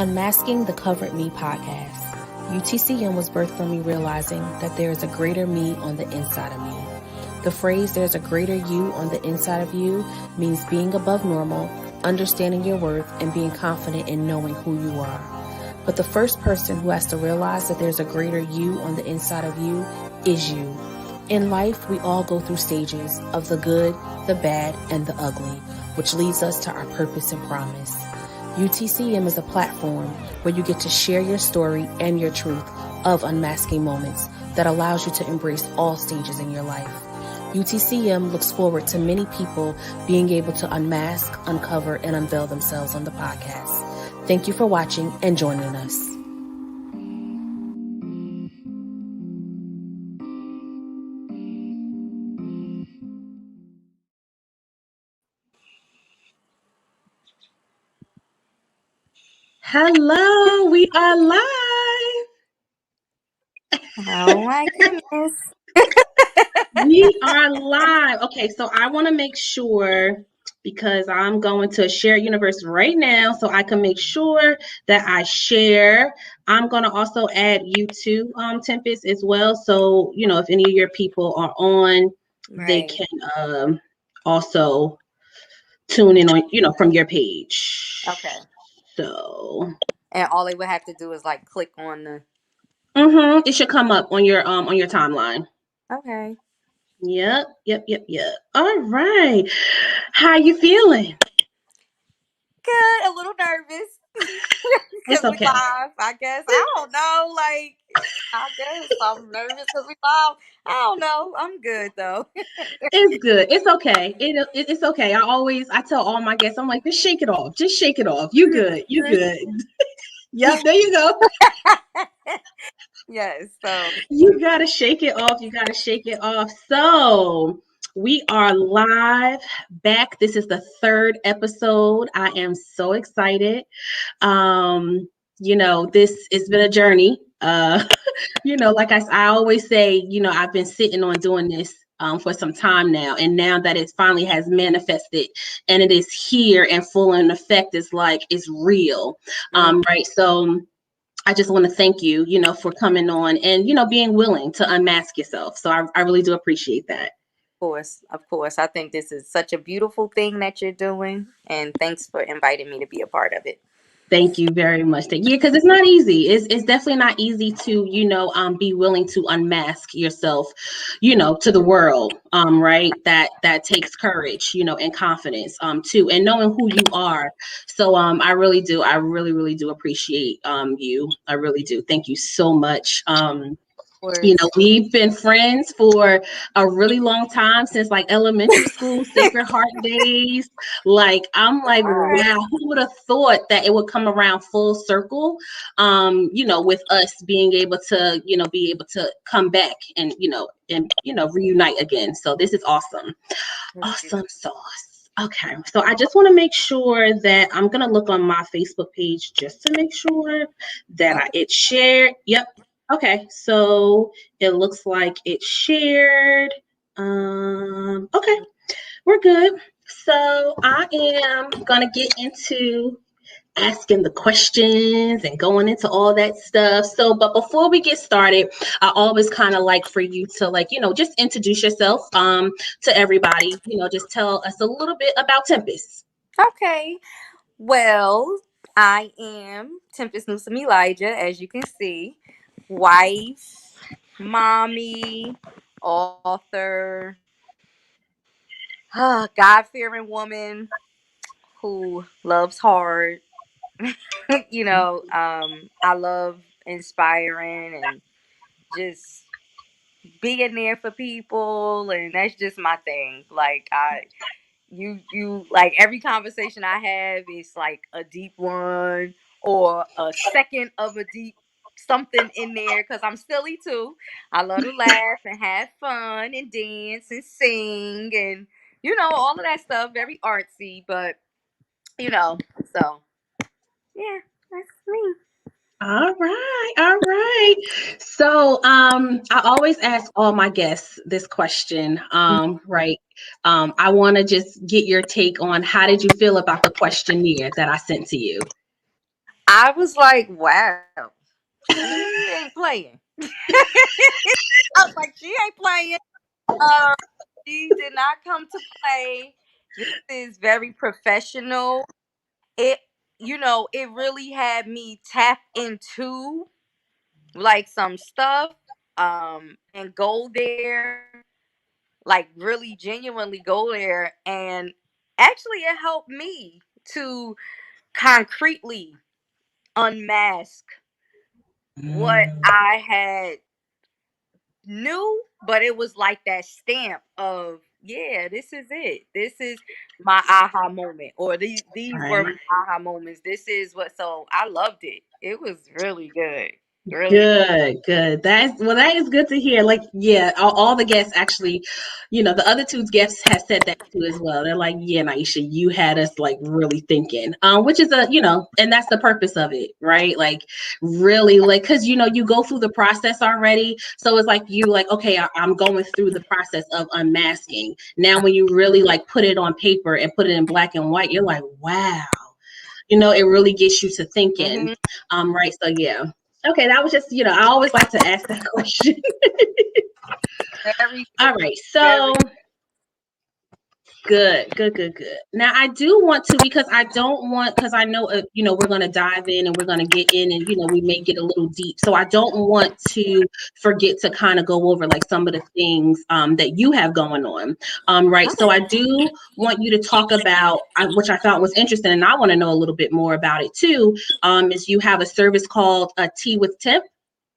Unmasking the Covered Me podcast. UTCM was birthed from me realizing that there is a greater me on the inside of me. The phrase "there's a greater you on the inside of you" means being above normal, understanding your worth, and being confident in knowing who you are. But the first person who has to realize that there's a greater you on the inside of you is you. In life, we all go through stages of the good, the bad, and the ugly, which leads us to our purpose and promise. UTCM is a platform where you get to share your story and your truth of unmasking moments that allows you to embrace all stages in your life. UTCM looks forward to many people being able to unmask, uncover, and unveil themselves on the podcast. Thank you for watching and joining us. Hello, we are live. Oh my goodness. We are live. Okay, so I want to make sure, because I'm going to share Universe right now so I can make sure that I share. I'm going to also add you to Tempest as well. So, if any of your people are on, they can also tune in on, from your page. Okay. So. And all they would have to do is click on the. It should come up on your timeline. Okay. Yep. All right. How you feeling? Good. A little nervous. It's okay. We live, I guess. I don't know. I guess I'm nervous because we live. I don't know. I'm good though. It's good. It's okay. It's okay. I tell all my guests, I'm like, just shake it off. Just shake it off. You good. You good. Yep. There you go. Yes. So you gotta shake it off. So we are live back. This is the third episode. I am so excited. This has been a journey. Like I always say, I've been sitting on doing this for some time now, and now that it finally has manifested and it is here and full in effect, it's real. Right. So I just want to thank you, for coming on and, being willing to unmask yourself. So I really do appreciate that. Of course. I think this is such a beautiful thing that you're doing. And thanks for inviting me to be a part of it. Thank you very much. Yeah, because it's not easy. It's definitely not easy to, be willing to unmask yourself, to the world. Right. That takes courage, and confidence, too, and knowing who you are. So I really do. I really, really do appreciate you. I really do. Thank you so much. We've been friends for a really long time, since elementary school, Sacred Heart days. I'm wow, who would have thought that it would come around full circle, with us being able to come back and reunite again. So this is awesome. Awesome sauce. Okay, so I just want to make sure that I'm going to look on my Facebook page just to make sure that it's shared. Yep. Okay, so it looks like it's shared. Okay, we're good. So I am gonna get into asking the questions and going into all that stuff. So, but before we get started, I always kind of like for you to just introduce yourself to everybody. Just tell us a little bit about Tempest. Okay. Well, I am Tempest Newsom Elijah, as you can see. Wife, mommy, author, God-fearing woman who loves hard. I love inspiring and just being there for people, and that's just my thing. Every conversation I have is a deep one or a second of a deep something in there, because I'm silly too. I love to laugh and have fun and dance and sing and all of that stuff. Very artsy, but so yeah, that's me. All right. So I always ask all my guests this question. Right. I want to just get your take on, how did you feel about the questionnaire that I sent to you? I was like, wow, she ain't playing. I was like, she ain't playing. Uh, she did not come to play. This is very professional. It, it really had me tap into like some stuff, and go there, like really genuinely go there, and actually it helped me to concretely unmask what Mm, I had knew, but it was like that stamp of, yeah, this is it. This is my aha moment, or these were right. my aha moments. This is what. So I loved it. It was really good. Really. Good, good. That is good to hear. Like, yeah, all the guests actually, the other two guests have said that too as well. They're like, yeah, Nyesha, you had us like really thinking, which is and that's the purpose of it, right? Like, really, like, because you go through the process already, so it's like you like, okay, I'm going through the process of unmasking. Now, when you really like put it on paper and put it in black and white, you're like, wow. It really gets you to thinking. Hmm. Right. So yeah. Okay, that was just, I always like to ask that question. Very All good. right. Very. So good, good, good, good. Now I do want to, because because I know, we're going to dive in and we're going to get in, and, we may get a little deep. So I don't want to forget to kind of go over like some of the things that you have going on. Right. So I do want you to talk about, which I thought was interesting, and I want to know a little bit more about it too. Is you have a service called Tea with Tip.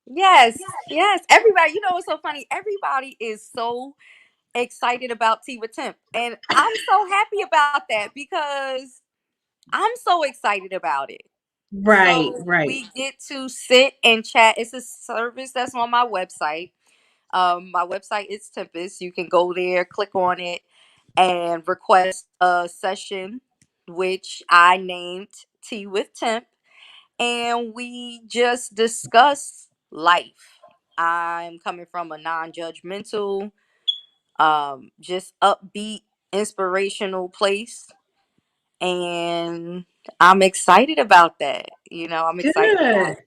Yes, yes. Everybody, what's so funny? Everybody is so excited about Tea with Temp. And I'm so happy about that because I'm so excited about it. Right, So right. we get to sit and chat. It's a service that's on my website. My website is Tempest. You can go there, click on it, and request a session, which I named Tea with Temp, and we just discuss life. I'm coming from a non-judgmental, just upbeat, inspirational place, and I'm excited about that. I'm excited about Good. it.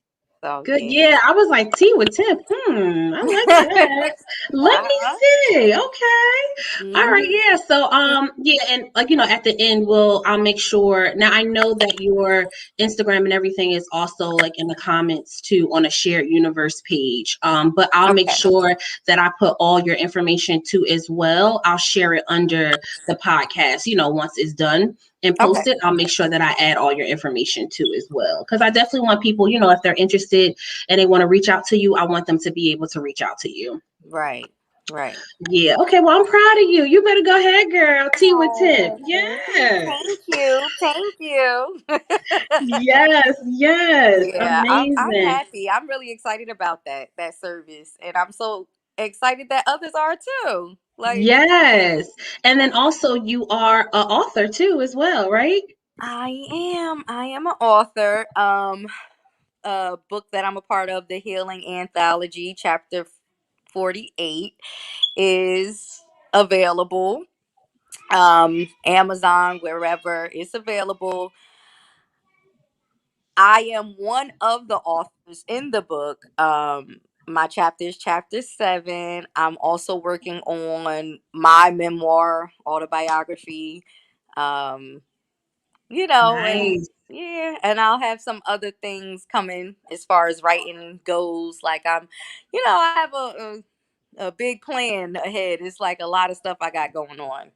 So Good. yeah. Yeah, I was like tea with tip. I like that. Let me Uh-huh. see. Okay. All right. Mhm. Yeah. So yeah, and like at the end I'll make sure. Now I know that your Instagram and everything is also like in the comments too on a shared universe page. But I'll make Okay. sure that I put all your information too as well. I'll share it under the podcast, once it's done and Okay. post it. I'll make sure that I add all your information too as well. Because I definitely want people, if they're interested and they want to reach out to you, I want them to be able to reach out to you. Right. Right. Yeah. Okay. Well, I'm proud of you. You better go ahead, girl. Tea with tip. Oh, Yes. thank you. Thank you. Yes. Yes. Yeah, I'm Amazing. happy. I'm really excited about that service, and I'm so excited that others are too. Like, Yes. And then also you are an author too as well, right? I am an author. A book that I'm a part of, the Healing Anthology, chapter 48, is available. Amazon, wherever it's available. I am one of the authors in the book. My chapter is chapter 7. I'm also working on my memoir autobiography. Um, and Nice. yeah, and I'll have some other things coming as far as writing goes. Like I have a big plan ahead. It's like a lot of stuff I got going on.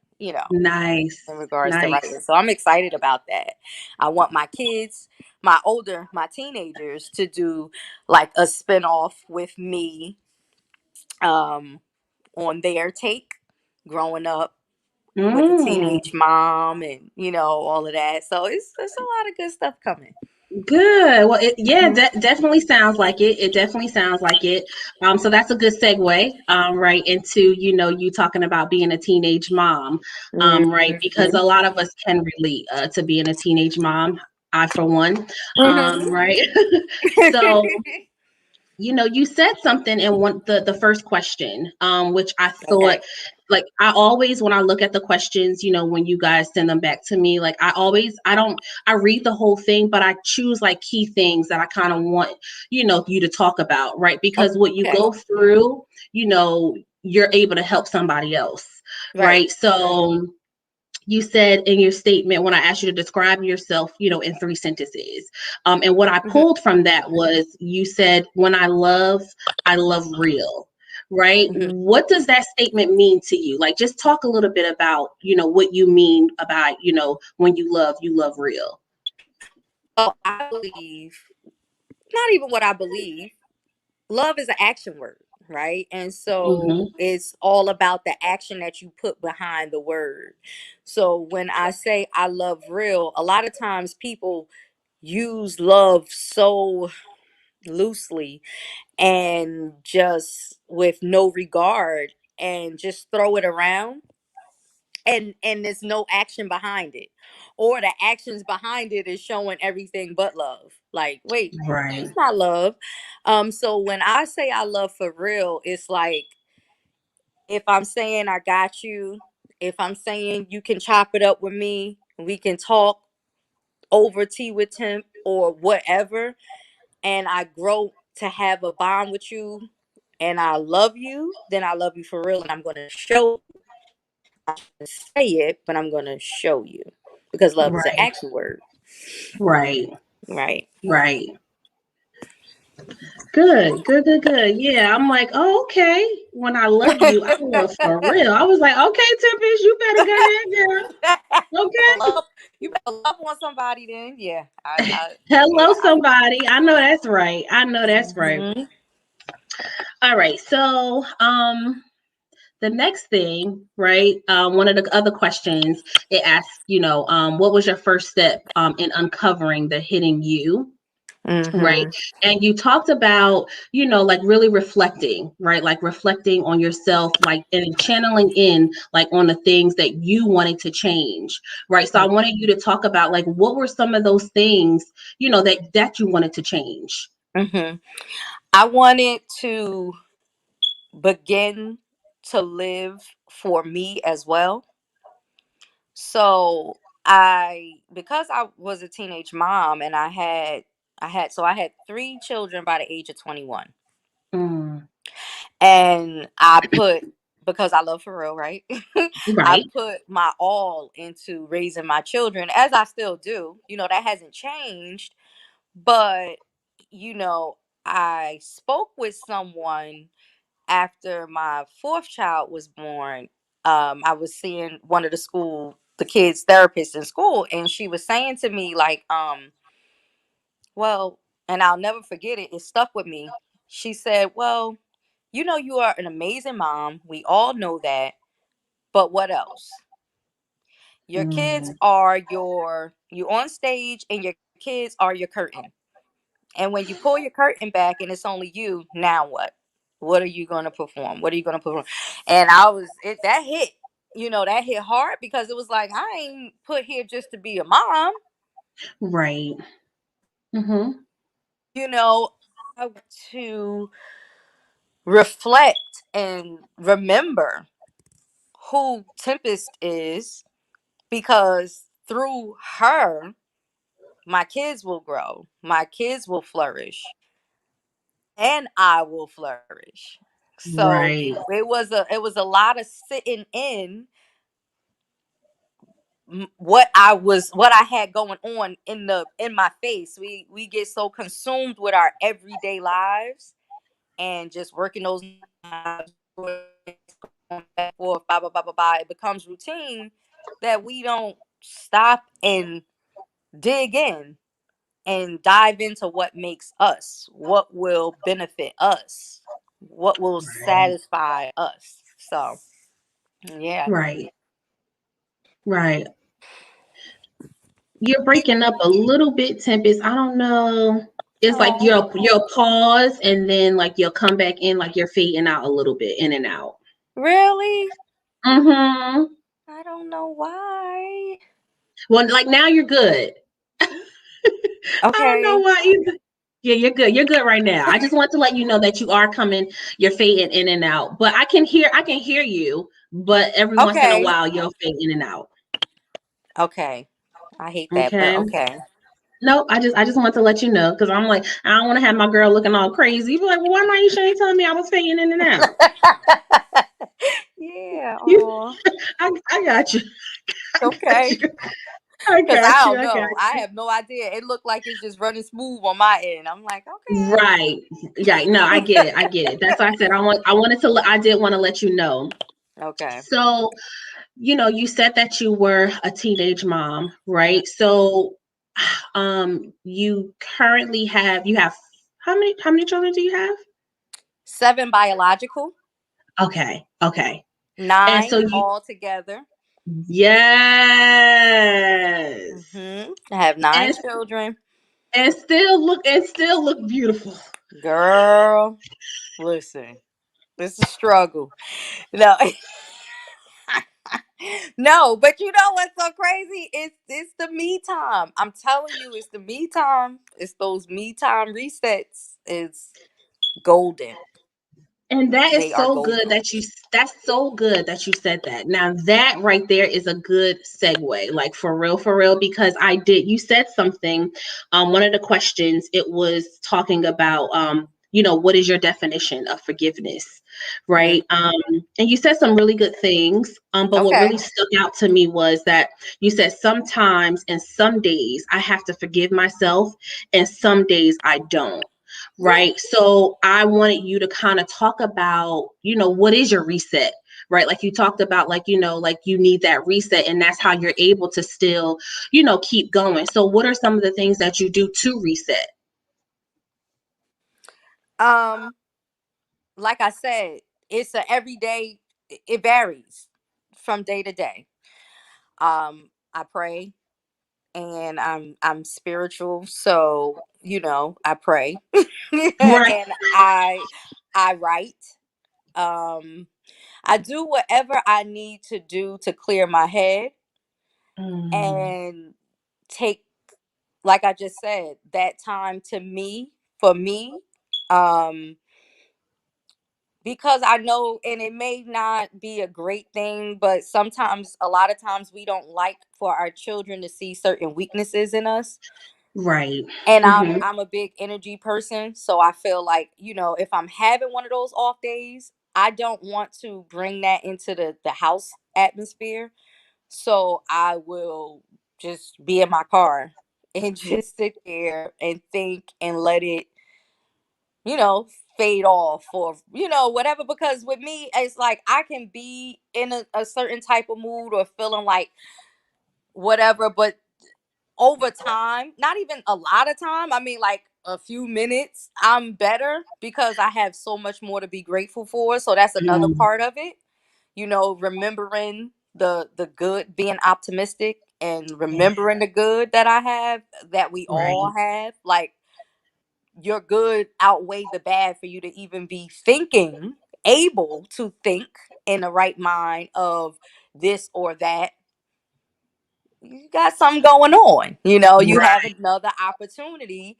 Nice. In regards to Nice. writing. So I'm excited about that. I want my kids, my teenagers to do like a spinoff with me, um, on their take growing up with a Mm. teenage mom, and all of that. So it's a lot of good stuff coming. Good. Well, yeah, Mhm. definitely sounds like it. It definitely sounds like it. So that's a good segue, right into you talking about being a teenage mom, right? Because a lot of us can relate to being a teenage mom. I, for one, Mhm. right. So you said something in the first question, which I thought Okay. like I always, when I look at the questions, when you guys send them back to me, like I read the whole thing, but I choose like key things that I kind of want, you to talk about, right? Because what you Okay. go through, you're able to help somebody else, Right. right? So you said in your statement, when I asked you to describe yourself, in 3 sentences. And what I Mm-hmm. pulled from that was you said, when I love real, right? Mm-hmm. What does that statement mean to you? Like, just talk a little bit about, what you mean about, when you love real. Well, I believe, not even what I believe, love is an action word, right? And so Mm-hmm. it's all about the action that you put behind the word. So when I say I love real, a lot of times people use love so loosely and just with no regard and just throw it around, and there's no action behind it, or the actions behind it is showing everything but love. Like, wait, Right. it's not love. So when I say I love for real, it's like, if I'm saying I got you, if I'm saying you can chop it up with me, we can talk over tea with Tim or whatever, and I grow to have a bond with you, and I love you, then I love you for real, and I'm going to show you. I'm going to say it, but I'm going to show you, because love is an Right. action word, Right. right? Right. Good, good, good, good. Yeah, I'm like, oh, okay. When I love you, I love for real. I was like, okay, Tempest, you better go ahead, girl. Okay. love, you better love on somebody then. Yeah, Hello, yeah. somebody. I know that's right. I know that's right. Mhm. All right. So, the next thing, right? One of the other questions it asks, what was your first step in uncovering the hidden you? Right. Mhm. And you talked about, like really reflecting, right? Like reflecting on yourself, like and channeling in like on the things that you wanted to change. Right. So I wanted you to talk about like what were some of those things, that you wanted to change. Mhm. I wanted to begin to live for me as well. So because I was a teenage mom, and I had 3 children by the age of 21. Mm, And because I love for real, right? I right. put my all into raising my children, as I still do. That hasn't changed. But, you know, I spoke with someone after my fourth child was born. I was seeing one of the kids' therapists in school, and she was saying to me, like, well, and I'll never forget it. It stuck with me. She said, well, you are an amazing mom. We all know that. But what else? Your kids Mm, are you on stage, and your kids are your curtain. And when you pull your curtain back and it's only you, now what? What are you going to perform? What are you going to perform? And that hit, that hit hard, because it was like, I ain't put here just to be a mom, right. Mm-hmm. you know, I want to reflect and remember who Tempest is, because through her, my kids will grow, my kids will flourish, and I will flourish. So Right. it was a lot of sitting in what I had going on in my face. We get so consumed with our everyday lives and just working those lives, going back and forth, blah blah blah blah blah. It becomes routine that we don't stop and dig in and dive into what makes us, what will benefit us, what will Right. satisfy us. So, yeah. Right. Right. You're breaking up a little bit, Tempest. I don't know. It's like Oh, you'll pause and then like you'll come back in, like you're fading out a little bit, in and out. really? Mm-hmm. I don't know why. Well, like now you're good. I don't know Okay. why either. Yeah, you're good. You're good right now. I just want to let you know that you are coming, you're fading in and out. But I can hear you, but every once in a Okay. while you'll fade in and out. Okay. I hate that, but Okay. okay. Nope, I just want to let you know because I'm like, I don't want to have my girl looking all crazy. Be like, well, why not you ain't telling me I was fading in and out? Yeah. You, Oh. I got you. I got Okay. you. I Cause I got you. don't I got know. I you. have no idea. It looked like it's just running smooth on my end. I'm like, Right. Yeah. No, I get it. I get it. That's why I said I wanted to. I did want to let you know. okay. Okay. So, you said that you were a teenage mom, right? So, you currently you have how many children do you have? 7 biological, Okay. Okay. And 9 so you all together. yes. I have 9 And children. still look beautiful. Girl, listen, it's a struggle. No, no, but you know what's so crazy? It's the me time. I'm telling you, it's the me time. It's those me time resets. It's golden. And that is They are so good golden. that's so good that you said that. Now that right there is a good segue, like for real, because you said something. One of the questions it was talking about, what is your definition of forgiveness, Mm. right? And you said some really good things. But what Okay. really stuck out to me was that you said sometimes and some days I have to forgive myself, and some days I don't. Yeah. Right. So I wanted you to kind of talk about, what is your reset? Right. Like you talked about, like, like you need that reset, and that's how you're able to still, keep going. So what are some of the things that you do to reset? Um, like I said, it's a everyday. It varies from day to day. I pray, and I'm spiritual, so I pray, Right. and I write. Um, I do whatever I need to do to clear my head Mm, and take, like I just said, that time to me for me. Um, because I know, and it may not be a great thing, but sometimes, a lot of times, we don't like for our children to see certain weaknesses in us. right. And I'm Hmm. I'm a big energy person, so I feel like, if I'm having one of those off days, I don't want to bring that into the house atmosphere. So I will just be in my car and just sit there and think and let it, you know, fade off, or, whatever. Because with me, it's like I can be in a certain type of mood or feeling like whatever, but over time, not even a lot of time, I mean like a few minutes, I'm better because I have so much more to be grateful for. So that's another Mm, part of it. Remembering the good, being optimistic, and yeah. remembering the good that I have, that we all Right. have. Like, your good outweigh the bad for you to even be thinking, able to think in the right mind of this or that. You got something going on. You Right. have another opportunity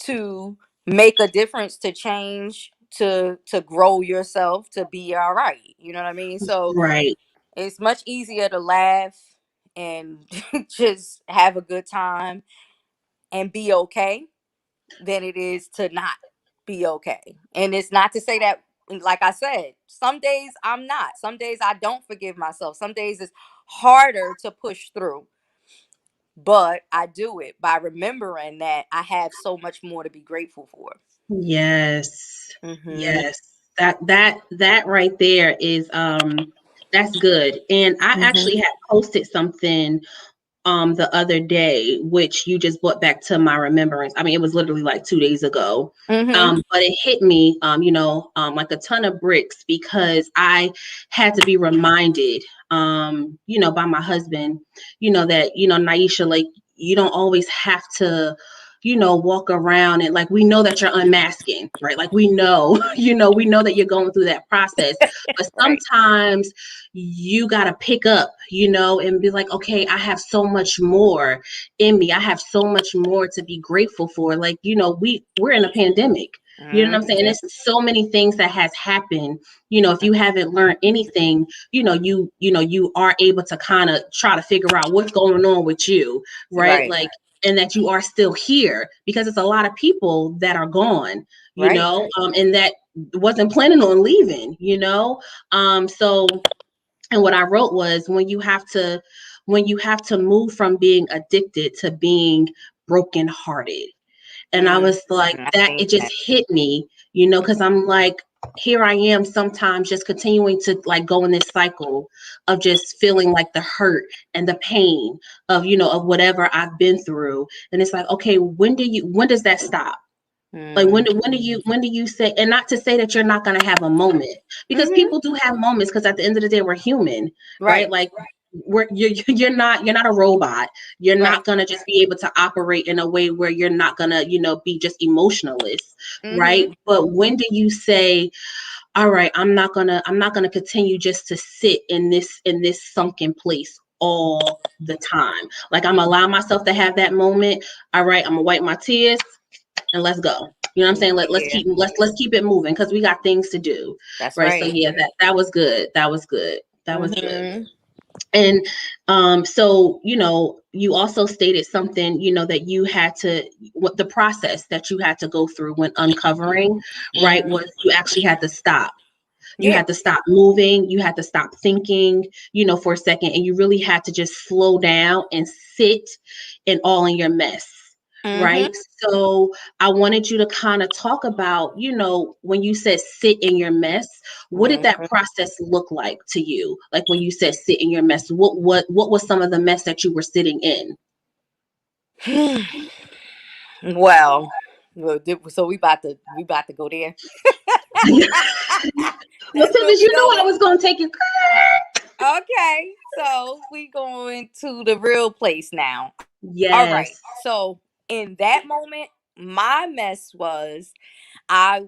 to make a difference, to change, to grow yourself, to be all right. You know what I mean? So Right. it's much easier to laugh and just have a good time and be okay than it is to not be okay. And it's not to say that, like I said, some days I'm not. Some days I don't forgive myself. Some days it's harder to push through. But I do it by remembering that I have so much more to be grateful for. Yes. Mhm. Yes. That right there is that's good. And I Mhm. actually had posted something the other day, which you just brought back to my remembrance. I mean, it was literally like 2 days ago. Mhm. But it hit me, like a ton of bricks, because I had to be reminded, by my husband, that, Nyesha, like, you don't always have to, walk around and like we know that you're unmasking, right? Like we know, we know that you're going through that process. But Right. sometimes you got to pick up, and be like, okay, I have so much more in me. I have so much more to be grateful for. Like, we're in a pandemic. You know what I'm saying? And Mhm. it's so many things that has happened. If you haven't learned anything, you are able to kind of try to figure out what's going on with you, right? Right. Like, and that you are still here, because it's a lot of people that are gone, Right. and that wasn't planning on leaving, so, and what I wrote was, when you have to move from being addicted to being brokenhearted. And I was like, I that, seen it just that. hit me, because I'm like, here I am sometimes just continuing to like go in this cycle of just feeling like the hurt and the pain of whatever I've been through. And it's like, okay, when does that stop? Like, Mm. when do you say, and not to say that you're not going to have a moment, because Mhm. people do have moments, because at the end of the day, we're human, right? Right. Like, you're not a robot. You're Right. not going to just be able to operate in a way where you're not going to, be just emotionless, right? Mhm. But when do you say, all right, I'm not gonna continue just to sit in this sunken place all the time. Like, I'm gonna allow myself to have that moment. All right, I'm gonna wipe my tears and let's go. You know what I'm saying? Let's Yeah. keep it moving, because we got things to do. That's Right. So right. yeah, that was good. That was good. That was good. Mhm. And so, you also stated something, that you had to, what the process that you had to go through when uncovering, right, Mhm. was you actually had to stop. You Yeah. had to stop moving. You had to stop thinking, for a second. And you really had to just slow down and sit in all in your mess. Mhm. Right. So I wanted you to kind of talk about, when you said sit in your mess, what did that Mhm. process look like to you? Like, when you said sit in your mess, what was some of the mess that you were sitting in? Well, so we about to go there. Well, That's so where did we you know I going. was going to take you? Okay, so we going to the real place now. All right. Yes. So in that moment, my mess was I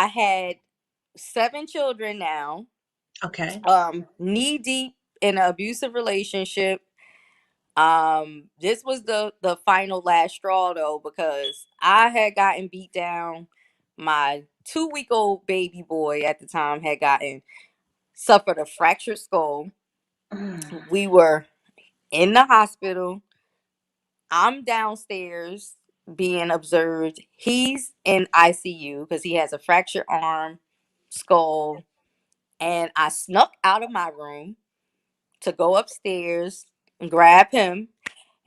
had 7 children now, Okay. knee deep in an abusive relationship. This was the final last straw though, because I had gotten beat down. My 2-week old baby boy at the time had gotten suffered a fractured skull. We were in the hospital. I'm downstairs being observed. He's in ICU because he has a fractured arm, skull, and I snuck out of my room to go upstairs and grab him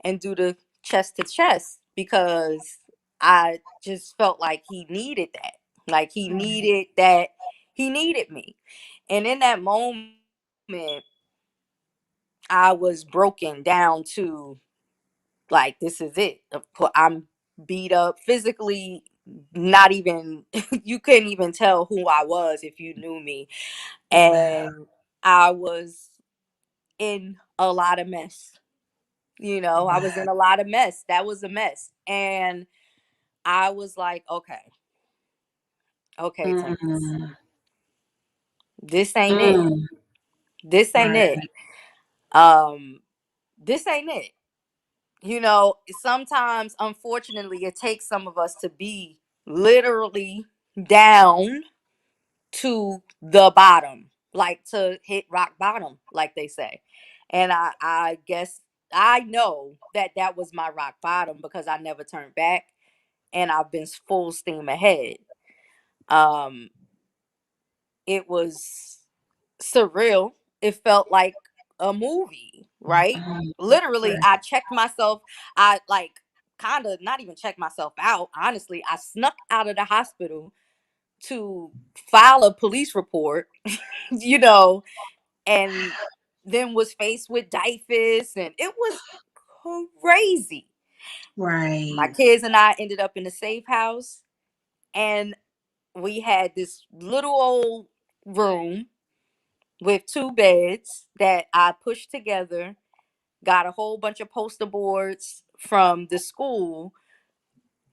and do the chest to chest, because I just felt like he needed that. Like he Right. needed that. He needed me. And in that moment, I was broken down to, like, this is it. I'm beat up physically, not even, you couldn't even tell who I was if you knew me. Wow. And I was in a lot of mess. I was Wow. in a lot of mess. That was a mess. And I was like, okay, okay, Tennis, Mm, this ain't it. mm, This ain't it. right. Um, this ain't it. Sometimes, unfortunately, it takes some of us to be literally down to the bottom, like to hit rock bottom, like they say. And I guess I know that that was my rock bottom, because I never turned back and I've been full steam ahead. Um, it was surreal. It felt like a movie, right? Mm, Literally, right. I checked myself. I like kind of not even checked myself out. Honestly, I snuck out of the hospital to file a police report, you know, and then was faced with DIFUS, and it was crazy. My Right. kids and I ended up in a safe house, and we had this little old room with 2 beds that I pushed together, got a whole bunch of poster boards from the school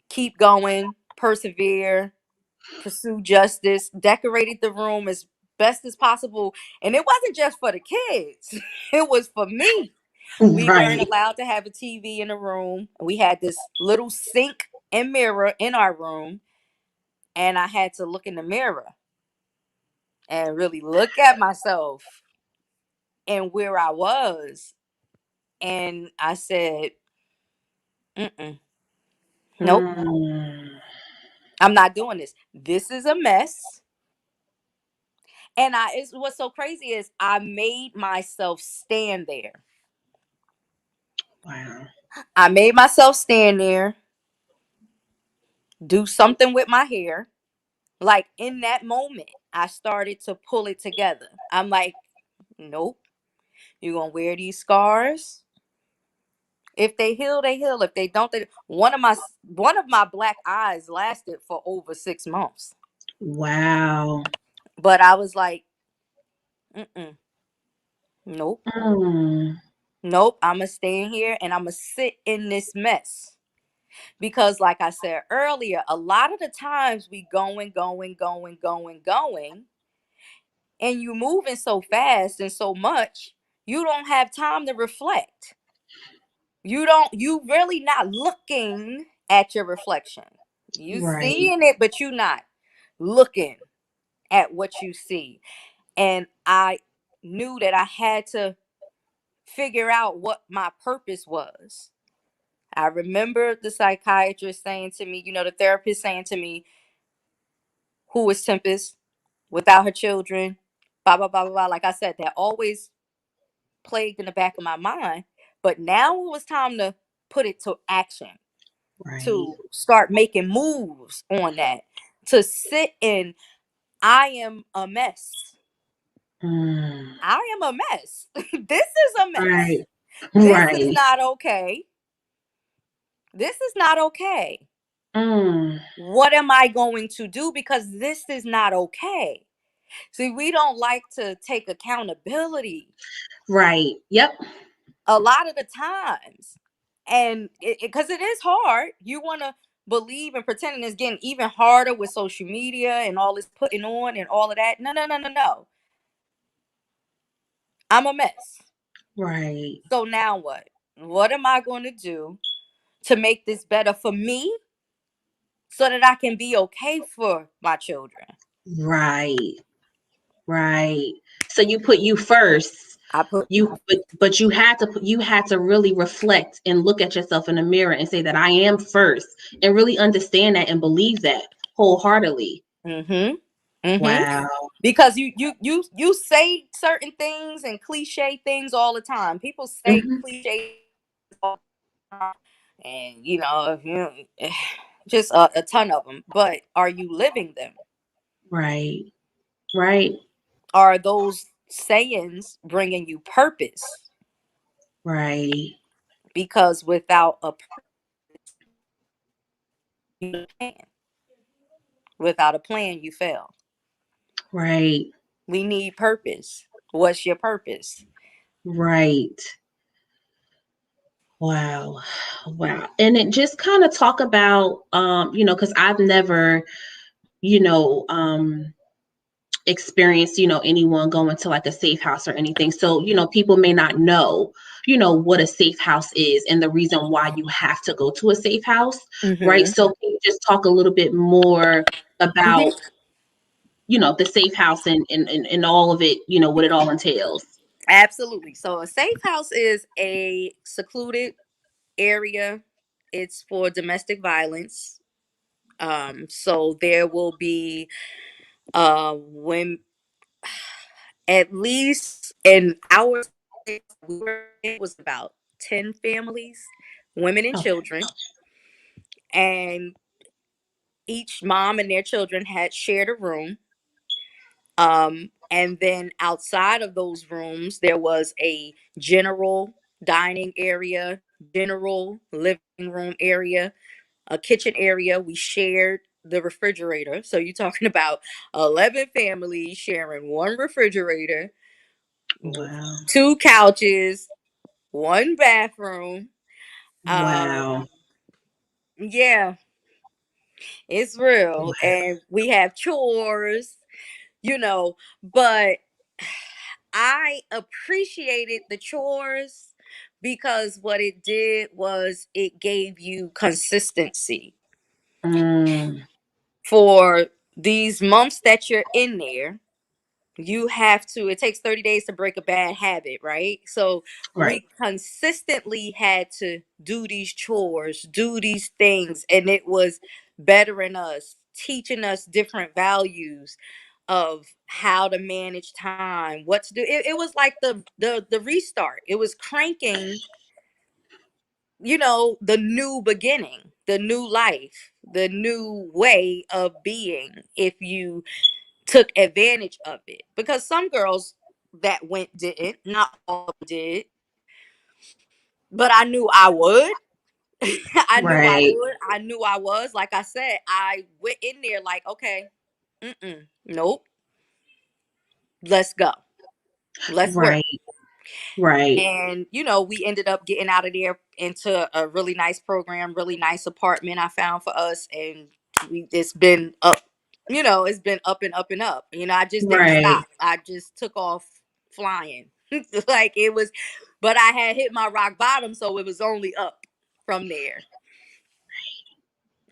keep going, persevere, pursue justice, decorated the room as best as possible. And it wasn't just for the kids, it was for me. We weren't Right. allowed to have a TV in the room. We had this little sink and mirror in our room, and I had to look in the mirror and really look at myself and where I was. And I said, mm-mm, nope, Hmm. I'm not doing this. This is a mess. And what's so crazy is I made myself stand there. Wow. I made myself stand there, do something with my hair. Like in that moment, I started to pull it together. I'm like, nope, you're gonna wear these scars. If they heal, they heal. If they don't, they one of my black eyes lasted for over 6 months. Wow. But I was like, mm-mm, nope, Mm. nope. I'ma stay in here and I'ma sit in this mess. Because like I said earlier, a lot of the times we going, and you moving so fast and so much, you don't have time to reflect. You really not looking at your reflection. You Right. seeing it, but you not looking at what you see. And I knew that I had to figure out what my purpose was. I remember the psychiatrist saying to me, the therapist saying to me, who was Tempest without her children, blah, blah, blah, blah, blah. Like I said, that always plagued in the back of my mind. But now it was time to put it to action, Right. to start making moves on that, to sit in, I am a mess. Mm. I am a mess. This is a mess. Right. This is Right. not okay. This is not okay. Mm. What am I going to do? Because this is not okay. See, we don't like to take accountability Right. Yep. a lot of the times. And because it is hard, you want to believe and pretending it's getting even harder with social media and all this putting on and all of that. No, no, no, no, no. I'm a mess. Right. So now what? What am I going to do to make this better for me so that I can be okay for my children? Right. Right. So you put you first. I put But you had to really reflect and look at yourself in the mirror and say that I am first and really understand that and believe that wholeheartedly. mm-hmm. Mm-hmm. Wow. Because you say certain things and cliche things all the time. People say Hmm. cliche all the time, and just a ton of them. But are you living them? Right. Right. Are those sayings bringing you purpose? Right. Because without a plan, without a plan, you fail. Right. We need purpose. What's your purpose? Right. Wow. Wow. And it just kind of talk about because I've never, you know, experienced, anyone going to like a safe house or anything. So, people may not know, what a safe house is and the reason why you have to go to a safe house, right? Mm-hmm. So can you just talk a little bit more about, Mm-hmm. the safe house and all of it, what it all entails? Absolutely. So a safe house is a secluded area. It's for domestic violence. So there will be when at least in our it was about 10 families, women and Okay. children, and each mom and their children had shared a room. And then outside of those rooms, there was a general dining area, general living room area, a kitchen area. We shared the refrigerator. So you're talking about 11 families sharing one refrigerator, Wow. two couches, one bathroom. Um, Wow. yeah. It's real. And we have chores, you know, but I appreciated the chores because what it did was it gave you consistency Mm, for these months that you're in there. You have to, it takes 30 days to break a bad habit, right? So right. we consistently had to do these chores, do these things, and it was bettering us, teaching us different values of how to manage time, what to do. It was like the restart. It was cranking, the new beginning, the new life, the new way of being, if you took advantage of it. Because some girls that went didn't, not all did, but I knew I would. I knew I Right. would. I knew I was. Like I said, I went in there like, okay, nope, let's go, let's work. Right. Right. And we ended up getting out of there into a really nice program, really nice apartment I found for us, and it's been up. It's been up and up and up. I just didn't Right. stop. I just took off flying. Like it was, but I had hit my rock bottom, so it was only up from there.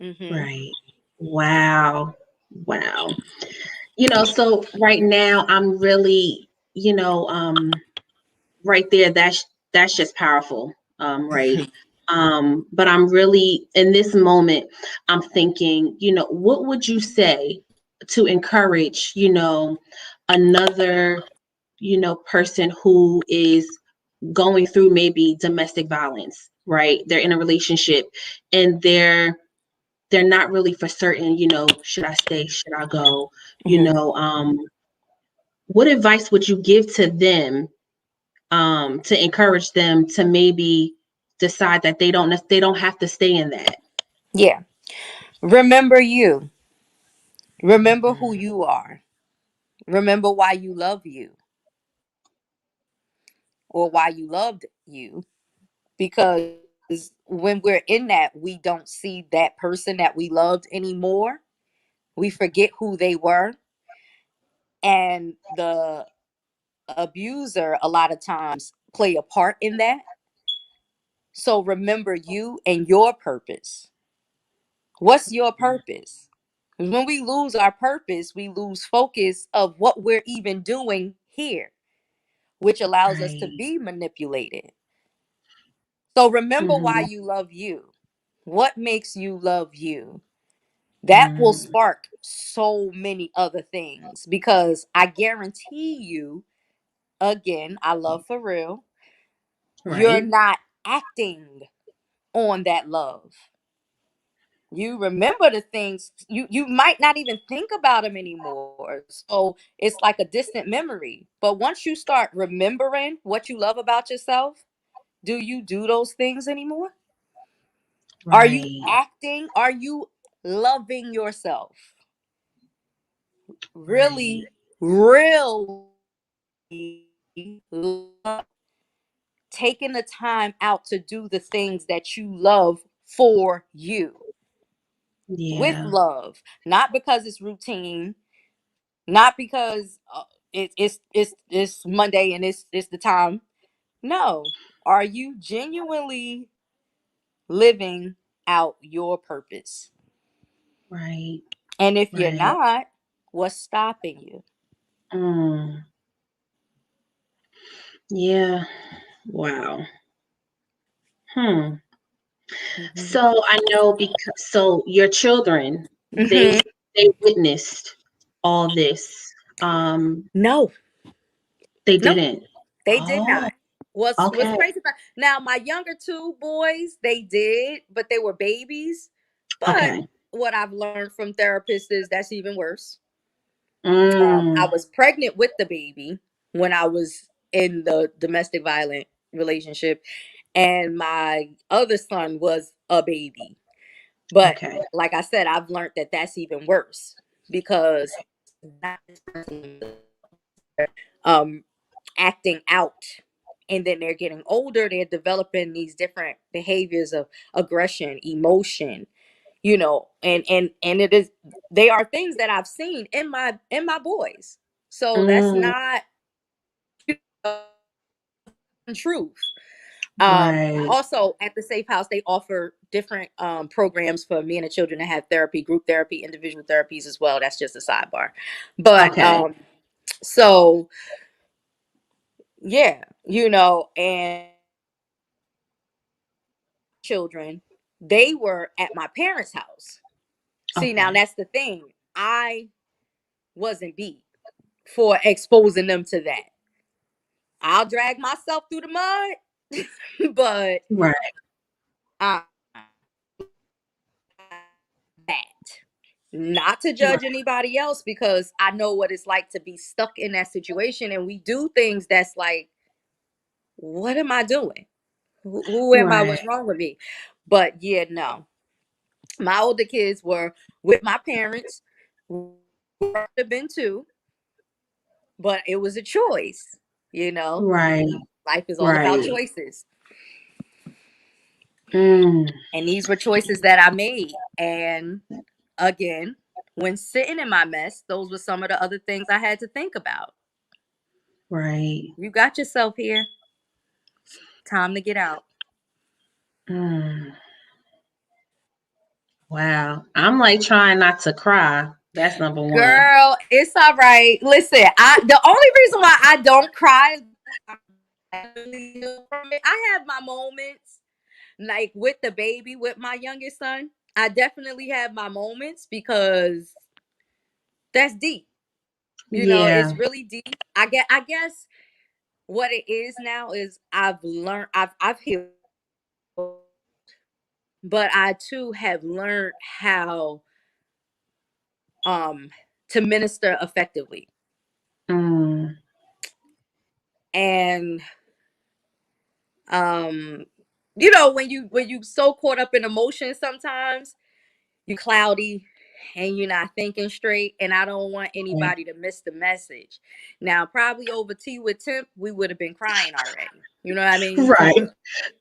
Mhm. Right. Wow. Wow. So right now I'm really, right there, that's just powerful. Right. But I'm really in this moment, I'm thinking, what would you say to encourage, another, person who is going through maybe domestic violence, right? They're in a relationship and they're not really for certain, should I stay, should I go? You Mhm. know, what advice would you give to them, to encourage them to maybe decide that they don't have to stay in that? Yeah. Remember you. Remember who Mhm. you are. Remember why you love you, or why you loved you. Because when we're in that, we don't see that person that we loved anymore. We forget who they were. And the abuser, a lot of times, play a part in that. So remember you and your purpose. What's your purpose? 'Cause when we lose our purpose, we lose focus of what we're even doing here, which allows us to Right. be manipulated. So remember why Mhm. you love you. What makes you love you? That will Mm. spark so many other things, because I guarantee you, again, I love for real, you're Right. not acting on that love. You remember the things, you might not even think about them anymore. So it's like a distant memory. But once you start remembering what you love about yourself, do you do those things anymore? Are you Right. acting? Are you loving yourself? Right. Really, really taking the time out to do the things that you love for you, with Yeah. love, not because it's routine, not because it's Monday and it's the time. No, are you genuinely living out your purpose? Right. And if you're Right. not, what's stopping you? Mm. Yeah. Wow. Hmm. Hmm. So I know, because your children, they Hmm. they witnessed all this. Um, No, they nope, didn't. they did Oh, not. What's okay. crazy about now, my younger two boys, they did, but they were babies. But Okay. what I've learned from therapists is that's even worse. I Mm, was pregnant with the baby when I was in the domestic violent relationship, and my other son was a baby. But okay. like I said, I've learned that that's even worse, because um acting out, and then they're getting older, they're developing these different behaviors of aggression, emotion, you know, and it is, they are things that I've seen in my boys. So that's Mm, not truth. right. Also at the Safe House, they offer different programs for men and children to have therapy, group therapy, individual therapies as well. That's just a sidebar. But Okay. so yeah, you know, and children, they were at my parents' house. See, now Okay. that's the thing. I wasn't beat for exposing them to that. I'll drag myself through the mud, but Right. I that. Not to Right. judge anybody else, because I know what it's like to be stuck in that situation, and we do things that's like, what am I doing? Who am I? Right. What's wrong with me? But yeah, no. My older kids were with my parents. Have been too, but it was a choice. You know, Right. life is all about Right. choices, Mm, and these were choices that I made. And again, when sitting in my mess, those were some of the other things I had to think about. right. You got yourself here. Time to get out. Mm, wow. I'm like trying not to cry. That's number one. Girl, it's all right. Listen, the only reason why I don't cry is I have my moments, like with the baby, with my youngest son. I definitely have my moments because that's deep. You know, Yeah. it's really deep. I guess what it is now is I've learned, I've healed, but I too have learned how um to minister effectively. Mm, And um you know, when you so caught up in emotion, sometimes you cloudy and you're not thinking straight, and I don't want right. anybody to miss the message. Now probably over tea with Temp we would have been crying already, you know what I mean, because Right.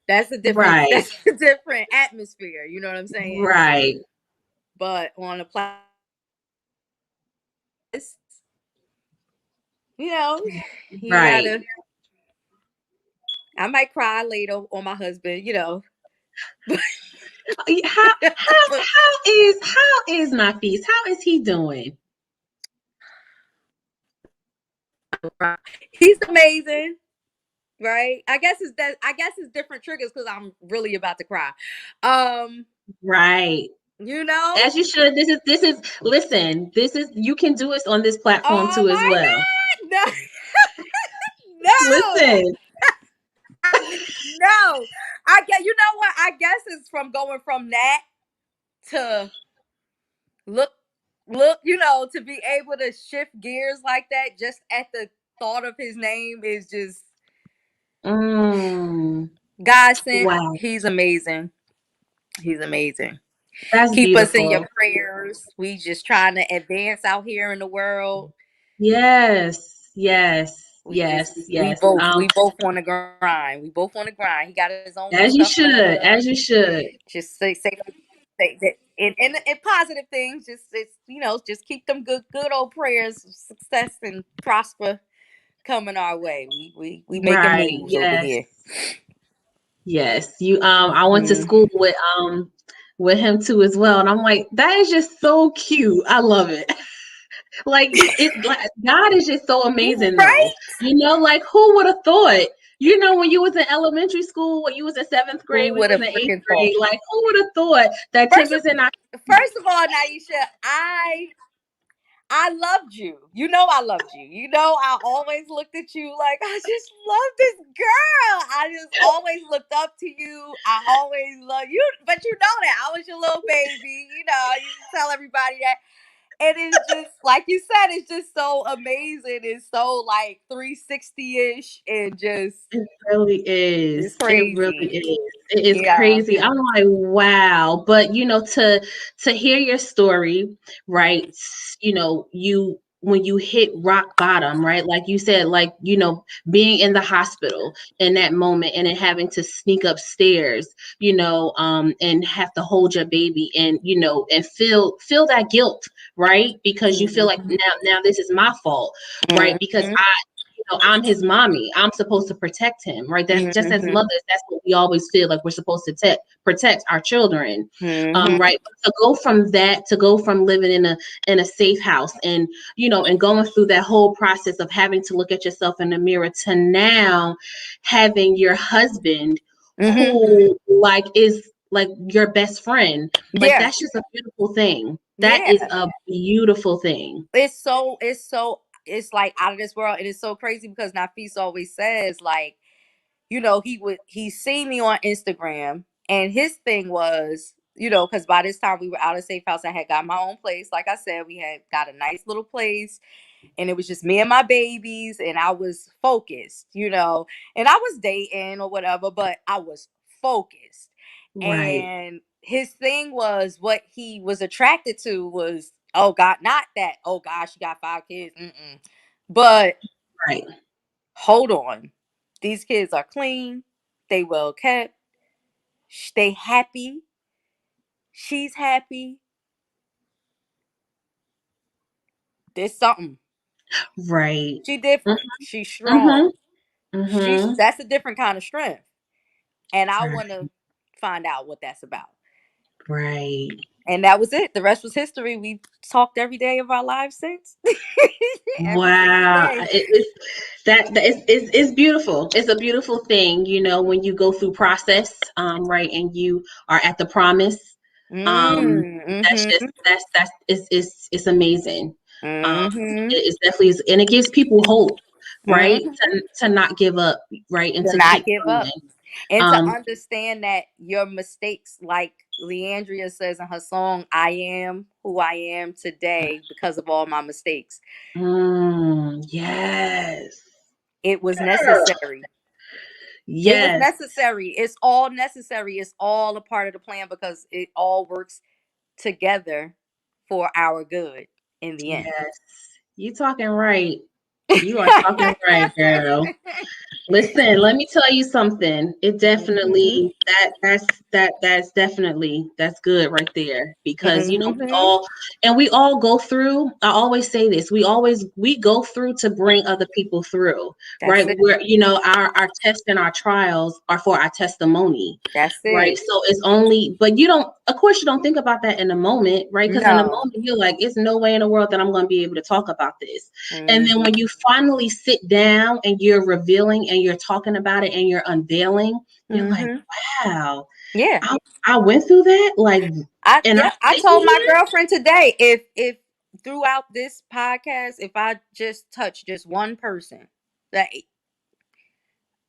that's a different Right. that's a different atmosphere, you know what I'm saying. Right. But on a you know, you Right. gotta, I might cry later on my husband, you know. How is Nafis? How is he doing? He's amazing, right? I guess it's different triggers because I'm really about to cry. Um, Right. you know, As you should. This is listen, this is you can do it on this platform oh too as my well. god, no, no, Listen. no. I get, you know what? I guess it's from going from that to look, you know, to be able to shift gears like that just at the thought of his name is just Mm, God sent. wow. He's amazing. He's amazing. That's Keep us in your beautiful. prayers. We just trying to advance out here in the world. Yes. Yes. We just Yes. Yes. we both want to grind. We both want to grind. He got his own little As you stuff should. going As on. you should. Just say that in positive things. Just it's, you know, just keep them good old prayers, of success and prosper coming our way. We making Right. moves over Yes. here. Yes. You I went to Mm. school with him too as well. And I'm like, that is just so cute. I love it. Like it like God is just so amazing Right? though. You know, like who would have thought? You know, when you was in elementary school, when you was in seventh grade, Who we would was have in eighth freaking thought? grade, like who would have thought that First Tempest and I First of all, Nyesha, I loved you. You know I loved you. You know I always looked at you like I just love this girl. I just always looked up to you. I always loved you, but you know that I was your little baby. You know, I used to tell everybody that. And it's just like you said, it's just so amazing. It's so like 360-ish and just it really it's is. It really crazy. is. It is Yeah. crazy. I'm like, wow. But you know, to hear your story, right? You know, when you hit rock bottom, right? Like you said, like, you know, being in the hospital in that moment and then having to sneak upstairs, you know, and have to hold your baby and, you know, and feel that guilt, right? Because you feel like Mhm. now this is my fault, right? Because Mhm. you know, I'm his mommy. I'm supposed to protect him, right? That's just as Mhm. mothers, that's what we always feel like we're supposed to protect our children, Mhm. right? But to go from that, to go from living in a safe house and, you know, and going through that whole process of having to look at yourself in the mirror to now having your husband Mhm. who like is like your best friend, like Yeah. that's just a beautiful thing. That is Yeah. a beautiful thing. It's like out of this world. It is so crazy because Nafis always says, like, you know, he seen me on Instagram, and his thing was, you know, because by this time we were out of safe house. I had got my own place. Like I said, we had got a nice little place, and it was just me and my babies, and I was focused, you know, and I was dating or whatever, but I was focused. Right, And his thing was, what he was attracted to was, oh God, not that, oh gosh, she got 5 kids. Mm-mm. But right, hold on. These kids are clean. They well kept. They happy. She's happy. There's something. right. She different. She's Mm-hmm. strong. She's Mm-hmm. That's a different kind of strength. And I Right. want to find out what that's about. Right. And that was it. The rest was history. We talked every day of our lives since. Every single Wow. day. It's beautiful. It's a beautiful thing, you know, when you go through process, right, and you are at the promise. That's just Mm-hmm. it's amazing. Um, Mm-hmm. it's definitely is, and it gives people hope, right, Mm-hmm. to not give up, right, and To to not keep give going. up. And to Um, understand that your mistakes, like Leandria says in her song, I am who I am today because of all my mistakes. yes. It was Girl. necessary. It was Yes. necessary. It's all necessary. It's all a part of the plan because it all works together for our good in the end. Yes. You talking right. You are talking right, girl. Listen, let me tell you something. It Mhm. definitely that's definitely that's good right there because you know Mhm. we all go through. I always say this. We go through to bring other people through, That's right? it. Where you know our tests and our trials are for our testimony, That's right? it. So it's only, but you don't, of course, you don't think about that in the moment, right? Because in the No. moment, you're like, it's no way in the world that I'm going to be able to talk about this. And then when Mhm. you finally sit down and you're revealing and you're talking about it and you're unveiling, you're like, Mhm. wow, Yeah. I went through that. Like, and I'm I sitting told my here. girlfriend today, if throughout this podcast, if I just touch just one person, that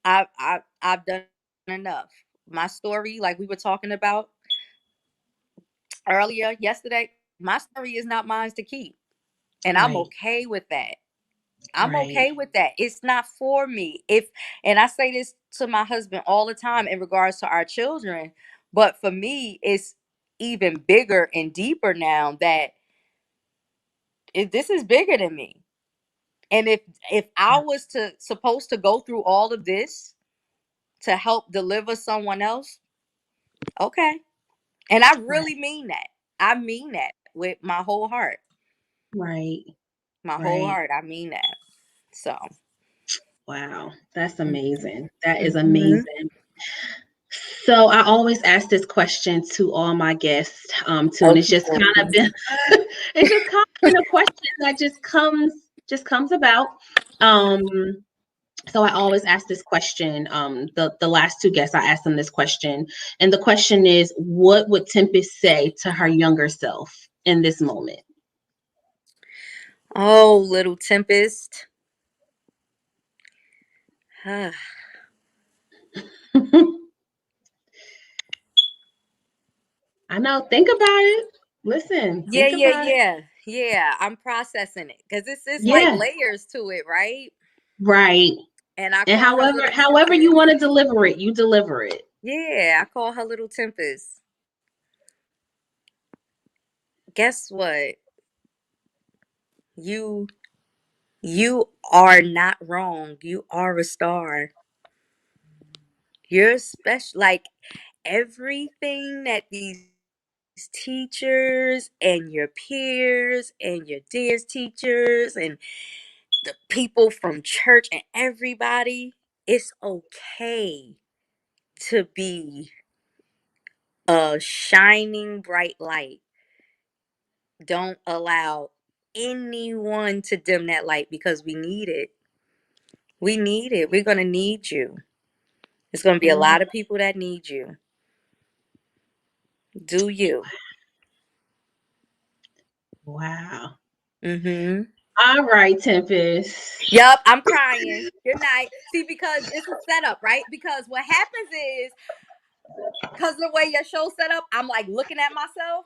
I've done enough. My story, like we were talking about earlier yesterday, my story is not mine to keep. And I'm Right, okay with that. I'm right, okay with that. It's not for me. If And I say this to my husband all the time in regards to our children, but for me, it's even bigger and deeper now that this is bigger than me. And if I was to supposed to go through all of this to help deliver someone else, okay. And I right, really mean that. I mean that with my whole heart. right, My whole right. heart. I mean that. So. Wow, that's amazing. That is Mhm. amazing. So I always ask this question to all my guests, too, and Oh, it's just kind of please. been, it's just kind of been a question that just comes about. Um, so I always ask this question. The last two guests, I asked them this question, and the question is, what would Tempest say to her younger self in this moment? Oh, little Tempest. I know. Think about it. Listen. Yeah, Think yeah, about it. yeah. Yeah, I'm processing it because this is like Yeah. layers to it, right? Right. And I And call her however little however you Tempest. want to deliver it, you deliver it. Yeah, I call her little Tempest. Guess what? You You are not wrong. You are a star. You're special. Like everything that these teachers and your peers and your dance teachers and the people from church and everybody, it's okay to be a shining bright light. Don't allow anyone to dim that light because we need it. We need it. We're going to need you. There's going to be a lot of people that need you. Do you? Wow. Mm-hmm. All right, Tempest. Yup, I'm crying. Good night. See, because it's a setup, right? Because what happens is, because the way your show set up, I'm like looking at myself.